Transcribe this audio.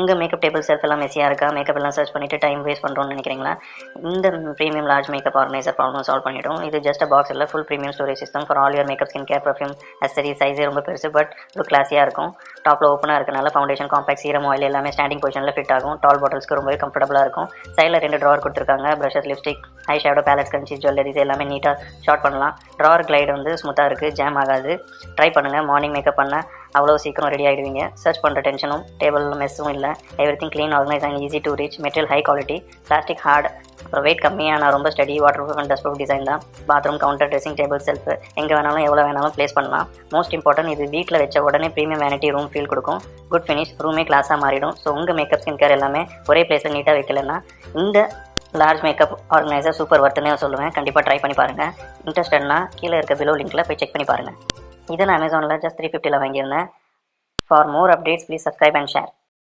உங்கள் makeup table self எல்லாம் மெஸியாக இருக்கா, மேக்கப் எல்லாம் சர்ச் பண்ணிவிட்டு டைம் வேஸ்ட் பண்ணுறோன்னு நினைக்கிறீங்களா? இந்த premium large makeup organizer problem solve பண்ணிவிடும். இது ஜஸ்ட் பாக்ஸ் இல்லை, full premium storage system for all your makeup, skin care, perfume, accessory. சைஸே ரொம்ப பெருசு, பட் லுக் கிளாஸியாக இருக்கும். டாப்பில் ஓப்பனாக இருக்கனால ஃபவுண்டேஷன், காம்பேக்ட், சீரம், ஆயில் எல்லாமே ஸ்டாண்டிங் பொசிஷனில் ஃபிட் ஆகும். டால் பாட்டில்ஸ்க்கு ரொம்பவே கம்ஃபர்டபுளாக இருக்கும். சைடில் 2 ட்ராவர் கொடுத்துருக்காங்க. Brushes, lipstick, eye shadow, palette, கன்சி, ஜுவல்லரிஸ் எல்லாமே நீட்டாக ஷார்ட் பண்ணலாம். ட்ராவர் கிளைட் வந்து ஸ்மூத்தாக இருக்குது, ஜாம் ஆகாது. ட்ரை பண்ணுங்கள். மார்னிங் மேக்கப் பண்ண அவ்வளோ சீக்கிரம் ரெடி ஆகிடுவீங்க. சர்ச் பண்ணுற டென்ஷனும் டேபிள் மெஸ்ஸும் இல்லை. Everything clean, organise and easy to reach. Material high quality, plastic hard, அப்புறம் வெயிட் கம்மியான ரொம்ப sturdy, waterproof and dustproof design தான். Bathroom, counter, dressing table, shelf எங்கே வேணாலும் எவ்வளோ வேணாலும் ப்ளேஸ் பண்ணலாம். மோஸ்ட் இம்பார்ட்டன்ட், இது வீட்டில் வச்ச உடனே ப்ரீமியம் வேனிட்டி ரூம் ஃபீல் கொடுக்கும். குட் ஃபினிஷ், ரூமே கிளாஸாக மாறிடும். ஸோ உங்கள் மேக்கப், ஸ்கின் கேர் எல்லாமே ஒரே பிளேஸில் நீட்டாக வைக்கலன்னா இந்த லார்ஜ் மேக்கப் ஆர்கனைசர் சூப்பர் ஒர்த்துன்னு சொல்லுவேன். கண்டிப்பாக ட்ரை பண்ணி பாருங்கள். இன்ட்ரெஸ்டட்னா கீழே இருக்க பிலோ லிங்க்கில் போய் செக் பண்ணி பாருங்கள். இதை நான் அமேசானில் ஜஸ்ட் 350 வாங்கியிருந்தேன். For more updates, please subscribe and share.